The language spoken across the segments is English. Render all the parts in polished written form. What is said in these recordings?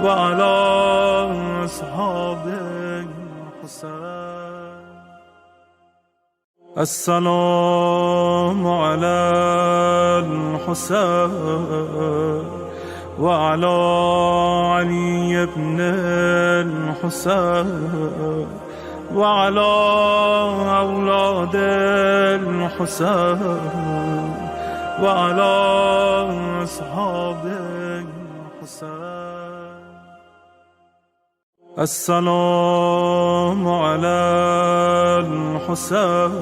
وعلى أصحاب الحسين. السلام على الحسين وعلى علي بن الحسين وعلى أولاد الحسين وعلى أصحاب الحسين. السلام على الحسين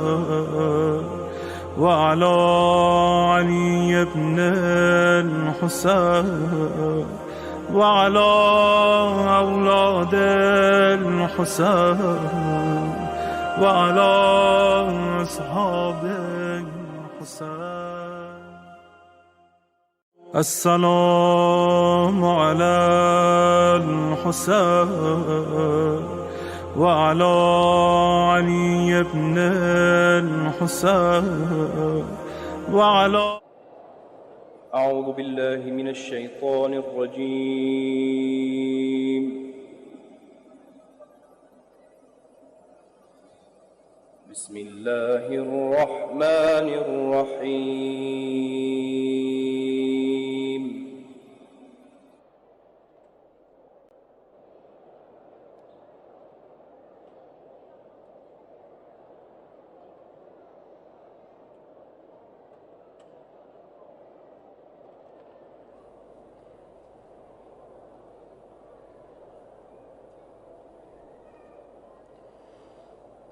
وعلى علي بن الحسين وعلى أولاد الحسين وعلى أصحاب الحسين. السلام على الحسين وعلى علي بن الحسين وعلى. أعوذ بالله من الشيطان الرجيم. بسم الله الرحمن الرحيم.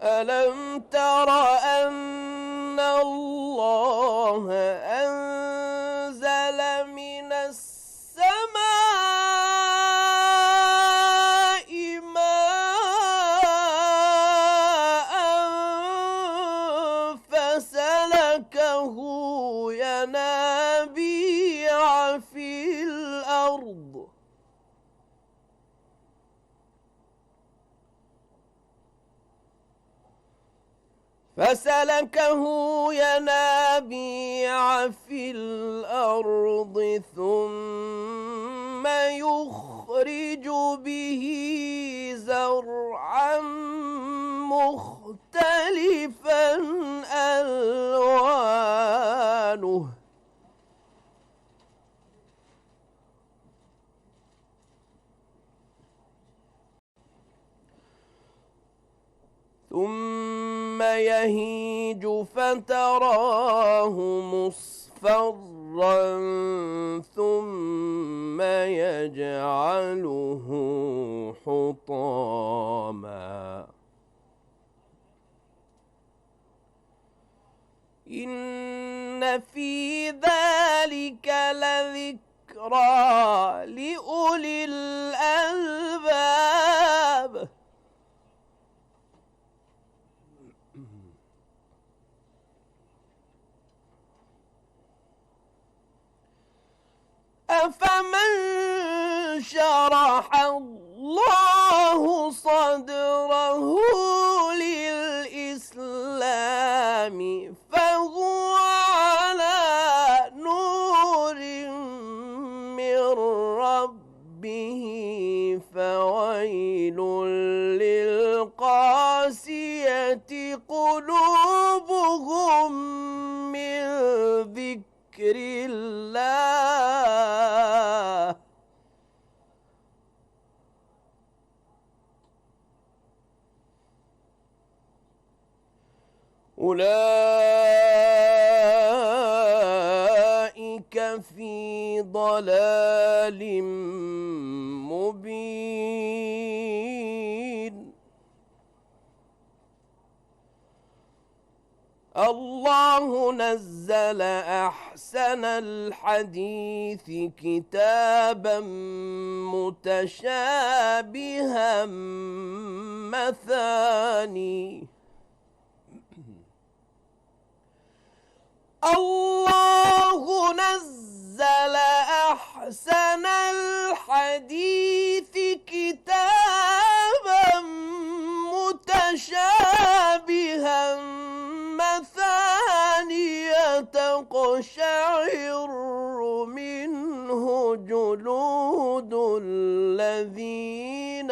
ألم تر أن الله أنزل من السماء ماء فسلكه ينابيع في الأرض ثم يخرج به زرعا مختلفا ألوانه ثم يهيج فتراه مصفرا ثم يجعله حطاما إن في ذلك لذكرى لأولي الألباب. أفمن شرح الله صدره للإسلام فهو على نور من ربه فويل للقاسية قلوبهم من ذكر الله أولئك في ضلال مبين. الله نزل أحسن الحديث كتابا متشابها مثاني. الله نزل أحسن الحديث كتابا متشابها مثانية تقشعر منه جلود الذين الذين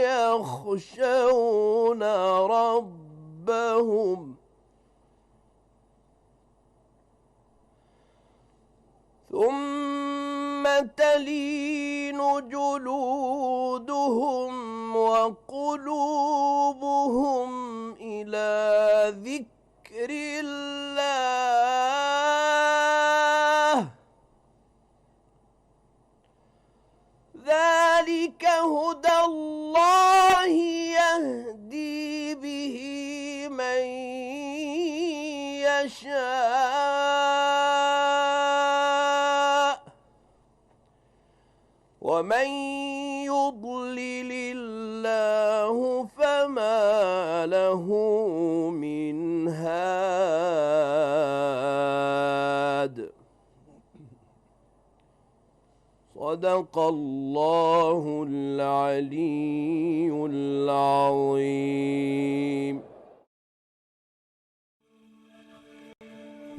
يخشون ربهم ثم تلين جلودهم وقلوبهم إلى ذكر الله ذلك هدى الله يهدي به من يشاء ومن يضلل الله فما له من هاد صدق الله العلي العظيم.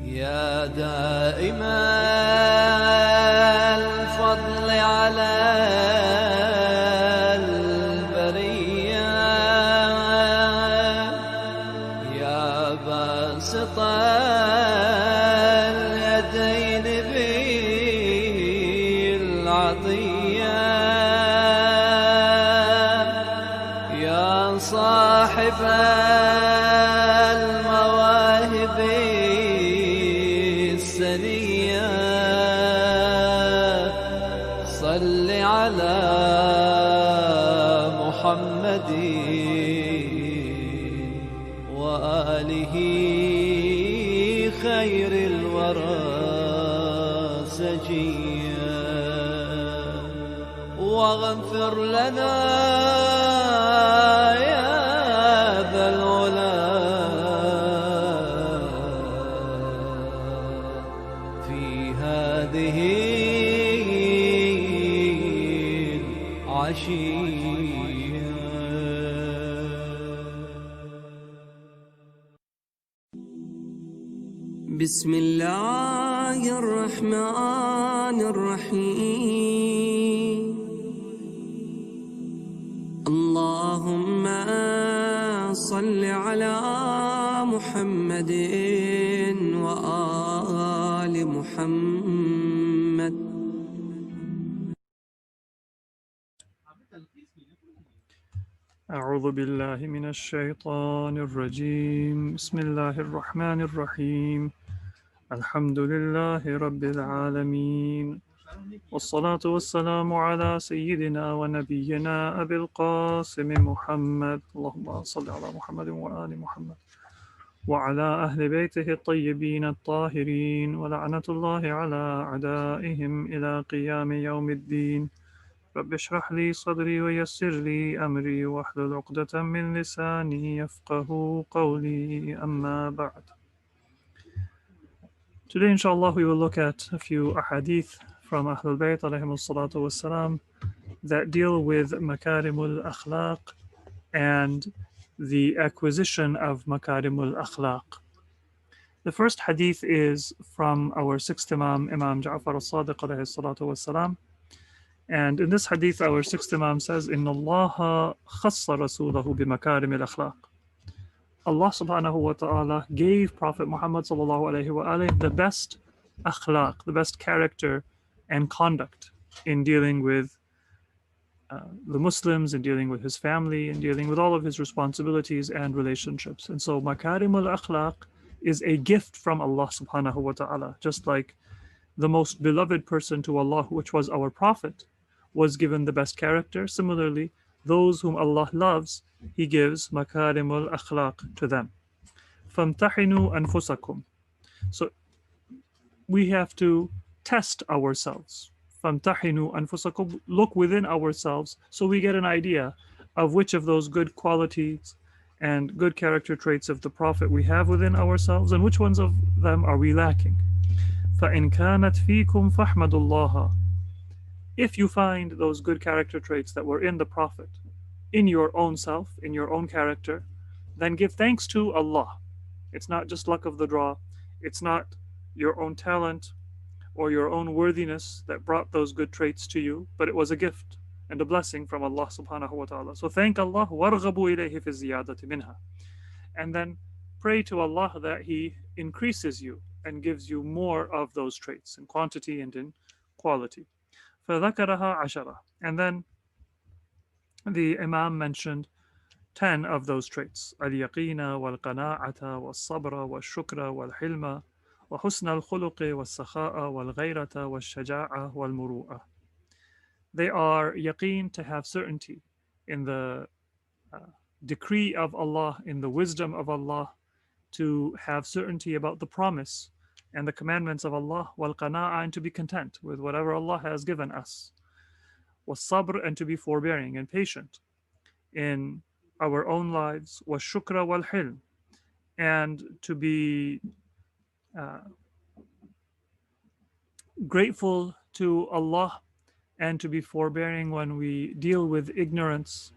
يا دائم الفضل على البرية يا باسط اليدين بالعطية يا صاحب المواهب السنية صل على محمد وآله خير الورى سجيا واغفر لنا يا ذا العلا في هذه العشية. بسم الله الرحمن الرحيم اللهم صل على محمد وآل محمد. أعوذ بالله من الشيطان الرجيم. بسم الله الرحمن الرحيم. الحمد لله رب العالمين، والصلاة والسلام على سيدنا ونبينا أبي القاسم محمد. اللهم صل على محمد وآل محمد وعلى أهل بيته الطيبين الطاهرين، ولعنة الله على أعدائهم إلى قيام يوم الدين. رب اشرح لي صدري ويسر لي أمري واحلل عقدة من لساني يفقه قولي، أما بعد. Today, inshallah, we will look at a few ahadith from Ahlul Bayt alayhim salatu wassalam that deal with makarimul akhlaq and the acquisition of makarimul akhlaq. The first hadith is from our sixth Imam, Imam Ja'far al-Sadiq alayhi salatu wassalam. And in this hadith, our sixth Imam says, Inna Allah khassa rasulahu bimakarim al-akhlaq. Allah subhanahu wa ta'ala gave Prophet Muhammad sallallahu alayhi wa alayhi the best akhlaq, the best character and conduct in dealing with the Muslims, in dealing with his family, in dealing with all of his responsibilities and relationships. And so makarim al-akhlaq is a gift from Allah subhanahu wa ta'ala, just like the most beloved person to Allah, which was our Prophet, was given the best character. Similarly, those whom Allah loves, He gives makarimul akhlaq to them. فَامْتَحِنُوا أَنفُسَكُمْ. So we have to test ourselves. فَامْتَحِنُوا أَنفُسَكُمْ. Look within ourselves so we get an idea of which of those good qualities and good character traits of the Prophet we have within ourselves, and which ones of them are we lacking. فَإِنْ كَانَتْ فِيكُمْ فَاحْمَدُوا اللَّهَ. If you find those good character traits that were in the Prophet in your own self, in your own character, then give thanks to Allah. It's not just luck of the draw. It's not your own talent or your own worthiness that brought those good traits to you, but it was a gift. and a blessing from Allah subhanahu wa ta'ala. So thank Allah, وَارْغَبُوا إِلَيْهِ فِي الزِّيَادَةِ مِنْهَا. And then pray to Allah that He increases you and gives you more of those traits in quantity and in quality. فَذَكَرَهَا عَشَرَةً. And then the Imam mentioned 10 of those traits: اليقين والقناعة والصبر والشكر والحلم وحسن الخلق والسخاء والغيرة والشجاعة والمروءة. They are yaqeen, to have certainty in the uh, decree of Allah, in the wisdom of Allah, to have certainty about the promise and the commandments of Allah, wal qana'a, and to be content with whatever Allah has given us, was sabr, and to be forbearing and patient in our own lives, was shukra wal hilm, and to be uh, grateful to Allah and to be forbearing when we deal with ignorance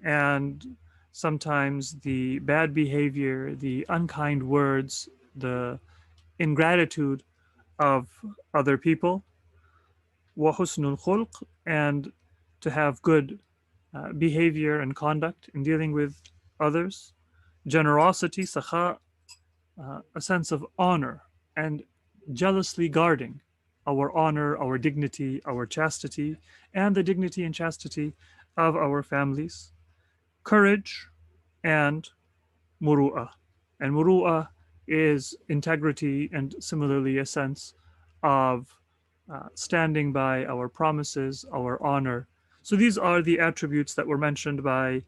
and sometimes the bad behavior, the unkind words, the ingratitude of other people. وَحُسْنُ الْخُلْقِ, and to have good behavior and conduct in dealing with others. Generosity, sakha, a sense of honor and jealously guarding our honor, our dignity, our chastity, and the dignity and chastity of our families. Courage and muru'ah. And muru'ah is integrity and similarly a sense of standing by our promises, our honor. So these are the attributes that were mentioned by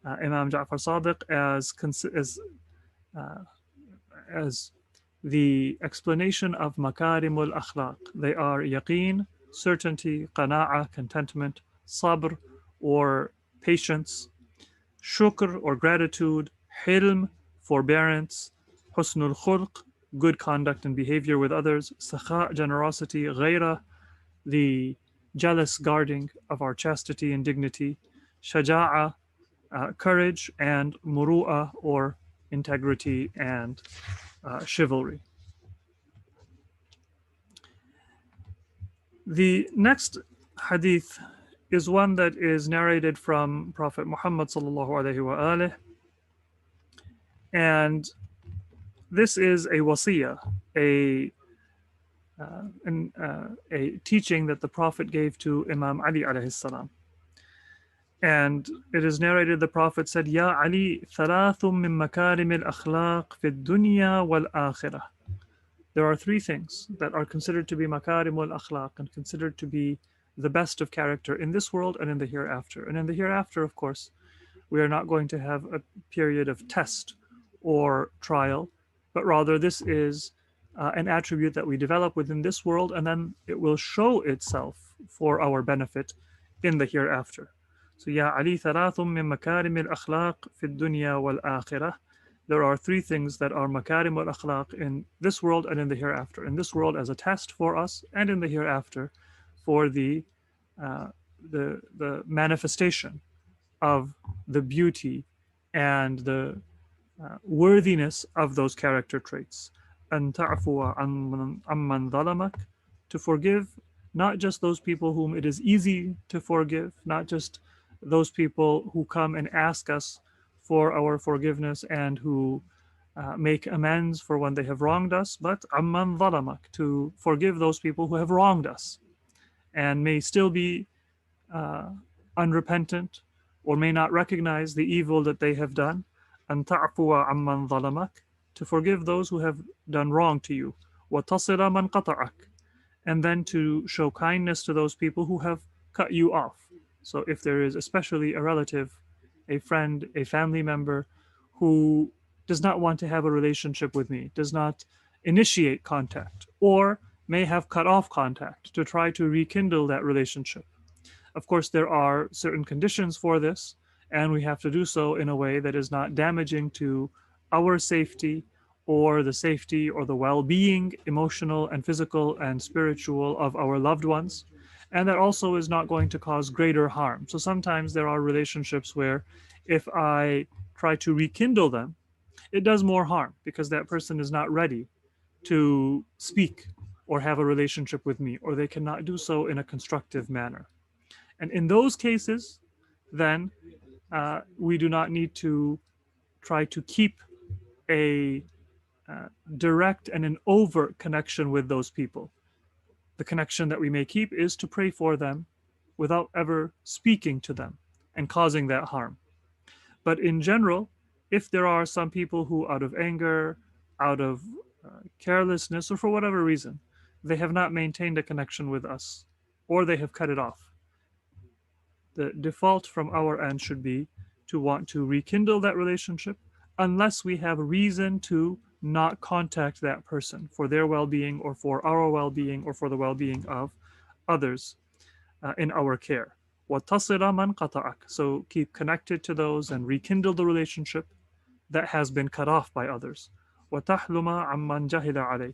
Imam Ja'far Sadiq uh, as the explanation of makarimul akhlaq. They are yaqeen, certainty; qana'a, contentment; sabr, or patience; shukr, or gratitude; hilm, forbearance; husnul khulq, good conduct and behavior with others; sakha, generosity; ghaira, the jealous guarding of our chastity and dignity; shaja'a, courage; and muru'a, or integrity and chivalry. The next hadith is one that is narrated from Prophet Muhammad sallallahu alaihi wasallam, and this is a wasiyah, a teaching that the Prophet gave to Imam Ali alayhi salam. And it is narrated the Prophet said, Ya Ali, thalathum min makarim al-akhlaq fi dunya wal-akhirah. There are three things that are considered to be makarim al-akhlaq and considered to be the best of character in this world and in the hereafter. And in the hereafter, of course, we are not going to have a period of test or trial, but rather this is an attribute that we develop within this world, and then it will show itself for our benefit in the hereafter. So, Ya Ali, thalathum min makarim al-akhlaq fi dunya wal-akhirah. There are three things that are makarim al-akhlaq in this world and in the hereafter. In this world as a test for us, and in the hereafter for the manifestation of the beauty and the worthiness of those character traits. أن تعفو عمن ظلمك, to forgive not just those people whom it is easy to forgive, not just those people who come and ask us for our forgiveness and who make amends for when they have wronged us, but عمن ظلمك, to forgive those people who have wronged us and may still be unrepentant or may not recognize the evil that they have done. أن تعفو عمن ظلمك, to forgive those who have done wrong to you. وتصل من قطعك, and then to show kindness to those people who have cut you off. So if there is especially a relative, a friend, a family member who does not want to have a relationship with me, does not initiate contact, or may have cut off contact, to try to rekindle that relationship. Of course, there are certain conditions for this, and we have to do so in a way that is not damaging to our safety or the safety or the well-being, emotional and physical and spiritual, of our loved ones, and that also is not going to cause greater harm. So sometimes there are relationships where if I try to rekindle them, it does more harm because that person is not ready to speak or have a relationship with me, or they cannot do so in a constructive manner. And in those cases, then we do not need to try to keep a direct and an overt connection with those people. The connection that we may keep is to pray for them without ever speaking to them and causing that harm. But in general, if there are some people who, out of anger, out of carelessness, or for whatever reason, they have not maintained a connection with us, or they have cut it off, the default from our end should be to want to rekindle that relationship unless we have reason to not contact that person for their well-being or for our well-being or for the well-being of others in our care. وَتَصِلَ مَنْ قَطَعَكَ. So keep connected to those and rekindle the relationship that has been cut off by others. وَتَحْلُمَ عَمَّنْ جَهِلَ عَلَيْكَ.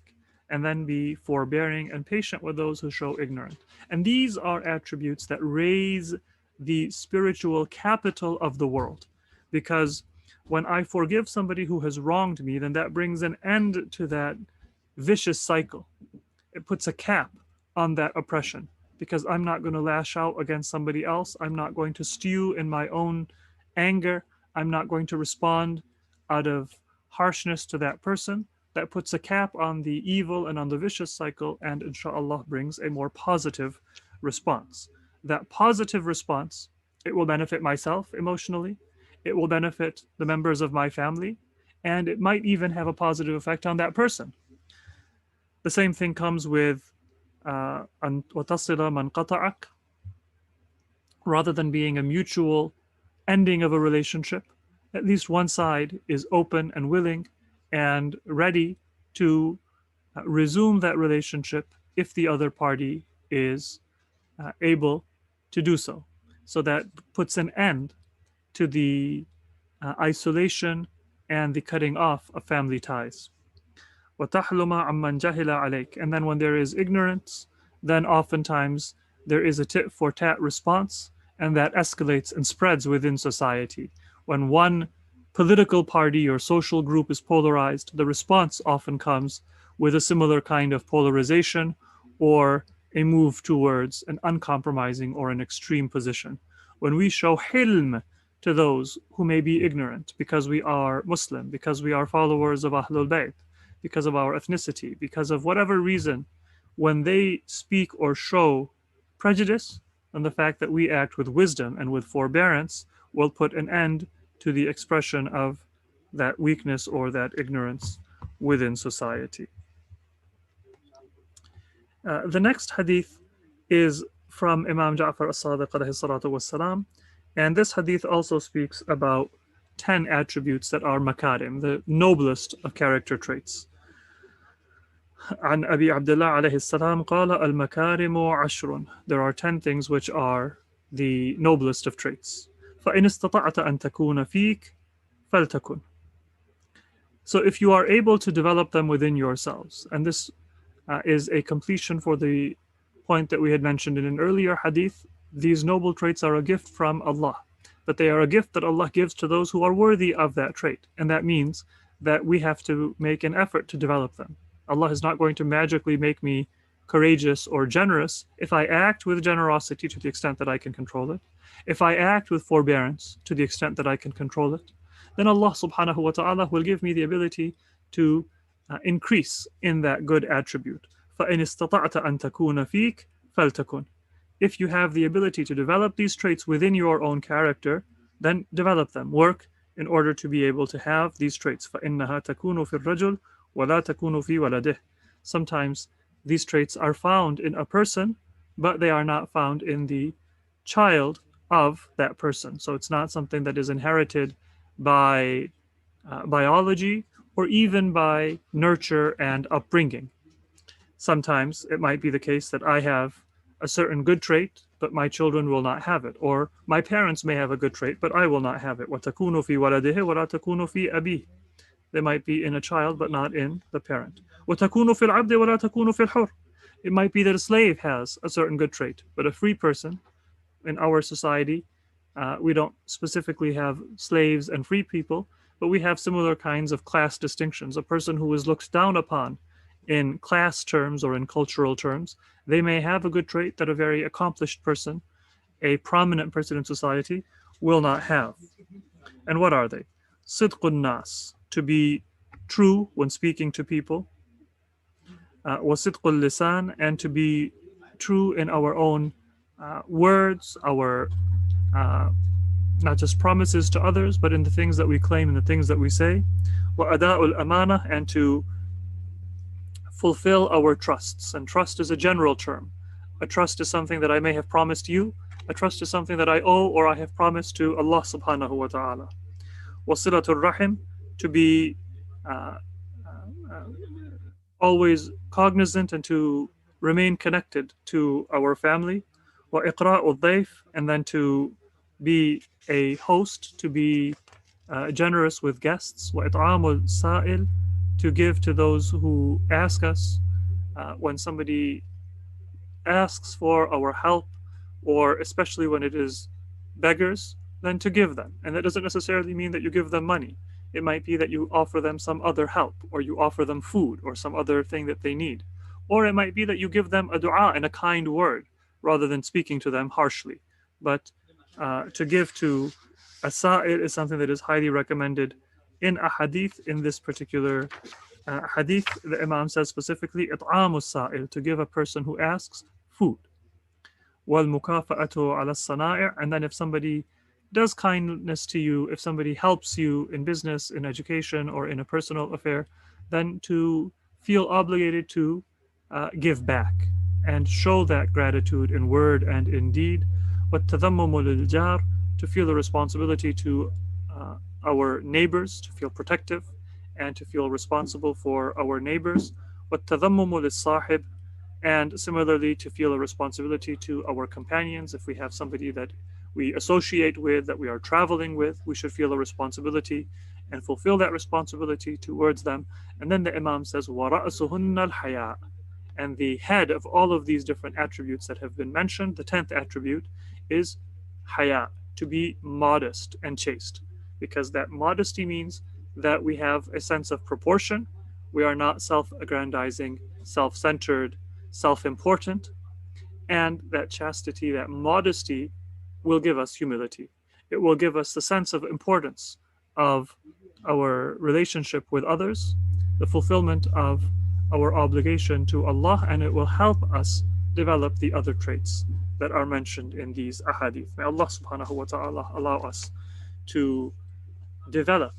And then be forbearing and patient with those who show ignorance. And these are attributes that raise the spiritual capital of the world. Because when I forgive somebody who has wronged me, then that brings an end to that vicious cycle. It puts a cap on that oppression, because I'm not going to lash out against somebody else. I'm not going to stew in my own anger. I'm not going to respond out of harshness to that person. That puts a cap on the evil and on the vicious cycle, and inshallah brings a more positive response. That positive response, it will benefit myself emotionally, it will benefit the members of my family, and it might even have a positive effect on that person. The same thing comes with أن وتصل من قطعك. Rather than being a mutual ending of a relationship, at least one side is open and willing and ready to resume that relationship if the other party is able to do so. So that puts an end to the isolation and the cutting off of family ties. وَتَحْلُمَ عَمَّنْ جَهِلَ عَلَيْكَ. And then when there is ignorance, then oftentimes there is a tit for tat response, and that escalates and spreads within society. When one political party or social group is polarized, the response often comes with a similar kind of polarization or a move towards an uncompromising or an extreme position. When we show hilm to those who may be ignorant because we are Muslim, because we are followers of Ahlul Bayt, because of our ethnicity, because of whatever reason, when they speak or show prejudice, and the fact that we act with wisdom and with forbearance will put an end to the expression of that weakness or that ignorance within society. The next hadith is from Imam Ja'far as-Sadiq alayhi salatu wassalam, and this hadith also speaks about 10 attributes that are makarim, the noblest of character traits. عن أبي عبد الله عليه السلام قال المكارم عشر. There are 10 things which are the noblest of traits. فإن استطعت أن تكون فيك فلتكن. So if you are able to develop them within yourselves, and this is a completion for the point that we had mentioned in an earlier hadith, these noble traits are a gift from Allah, but they are a gift that Allah gives to those who are worthy of that trait, and that means that we have to make an effort to develop them. Allah is not going to magically make me courageous or generous if I act with generosity to the extent that I can control it. If I act with forbearance to the extent that I can control it, then Allah subhanahu wa ta'ala will give me the ability to increase in that good attribute. فَإِنِ اسْتَطَعْتَ أَن تَكُونَ فِيكَ فَلْتَكُنْ. If you have the ability to develop these traits within your own character, then develop them. Work in order to be able to have these traits. فَإِنَّهَا تَكُونُ فِي الرَّجُلِ وَلَا تَكُونُ فِي وَلَدِهِ. Sometimes these traits are found in a person, but they are not found in the child of that person. So it's not something that is inherited by biology or even by nurture and upbringing. Sometimes it might be the case that I have a certain good trait, but my children will not have it. Or my parents may have a good trait, but I will not have it. وَتَكُونُ فِي وَلَدِهِ وَلَا تَكُونُ فِي أَبِيهِ. They might be in a child, but not in the parent. وَتَكُونُ فِي الْعَبْدِ وَلَا تَكُونُ فِي الْحُرِّ. It might be that a slave has a certain good trait, but a free person in our society, we don't specifically have slaves and free people, but we have similar kinds of class distinctions. A person who is looked down upon in class terms or in cultural terms, they may have a good trait that a very accomplished person a prominent person in society will not have. And what are they? Sidqun nas, to be true when speaking to people, wa sidqul lisan, and to be true in our own words, our not just promises to others, but in the things that we claim and the things that we say, wa ada'ul amana, and to fulfill our trusts. And trust is a general term. A trust is something that I may have promised you. A trust is something that I owe or I have promised to Allah subhanahu wa ta'ala. Wasilatul rahim, to be always cognizant and to remain connected to our family. Wa iqra'ul dayf, and then to be a host, to be generous with guests. Wa it'amul sa'il, to give to those who ask us. When somebody asks for our help, or especially when it is beggars, then to give them. And that doesn't necessarily mean that you give them money. It might be that you offer them some other help, or you offer them food, or some other thing that they need. Or it might be that you give them a dua and a kind word, rather than speaking to them harshly. But to give to a sa'il is something that is highly recommended. In a hadith, in this particular hadith, the Imam says specifically, it'amu sa'il, to give a person who asks food. Wal mukafa'atu ala sana'i', and then if somebody does kindness to you, if somebody helps you in business, in education, or in a personal affair, then to feel obligated to give back and show that gratitude in word and in deed. وَالتَّذَمُّمُ لِلْجَارِ, to feel the responsibility to our neighbors, to feel protective and to feel responsible for our neighbors. وَالتَّذَمُّمُ لِلصَّاحِبِ, and similarly to feel a responsibility to our companions. If we have somebody that we associate with, that we are traveling with, we should feel a responsibility and fulfill that responsibility towards them. And then the Imam says, وَرَأْسُهُنَّ الْحَيَاءُ, and the head of all of these different attributes that have been mentioned, the 10th attribute, is haya, to be modest and chaste. Because that modesty means that we have a sense of proportion. We are not self-aggrandizing, self-centered, self-important. And that chastity, that modesty, will give us humility. It will give us the sense of importance of our relationship with others, the fulfillment of our obligation to Allah, and it will help us develop the other traits that are mentioned in these ahadith. May Allah subhanahu wa ta'ala allow us to develop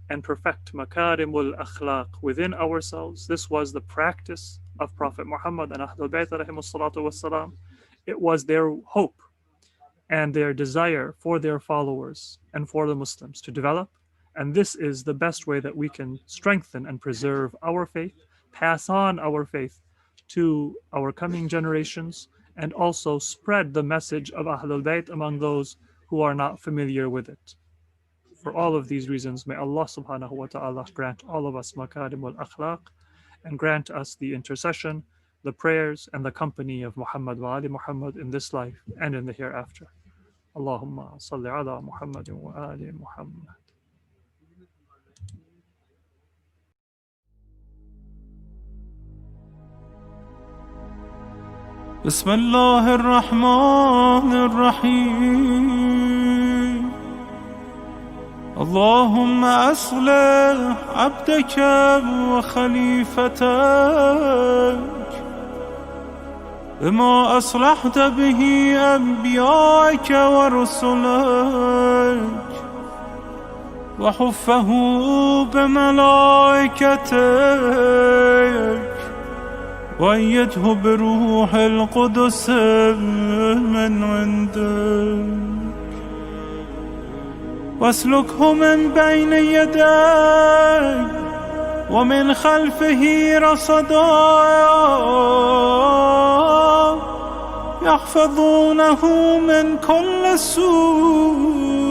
and perfect makarimul akhlaq within ourselves. This was the practice of Prophet Muhammad and Ahlul Bayt alayhimus salatu wassalam. It was their hope and their desire for their followers and for the Muslims to develop. And this is the best way that we can strengthen and preserve our faith, pass on our faith to our coming generations, and also spread the message of Ahlul Bayt among those who are not familiar with it. For all of these reasons, may Allah subhanahu wa ta'ala grant all of us makarimul akhlaq, and grant us the intercession, the prayers, and the company of Muhammad wa ali Muhammad in this life and in the hereafter. Allahumma salli ala Muhammadin wa ali Muhammad. بسم الله الرحمن الرحيم اللهم أصلح عبدك وخليفتك بما أصلحت به أنبياءك ورسلك وحفه بملائكتك وأيده بروح القدس من عندك واسلكه من بين يديك ومن خلفه رصدا يحفظونه من كل سوء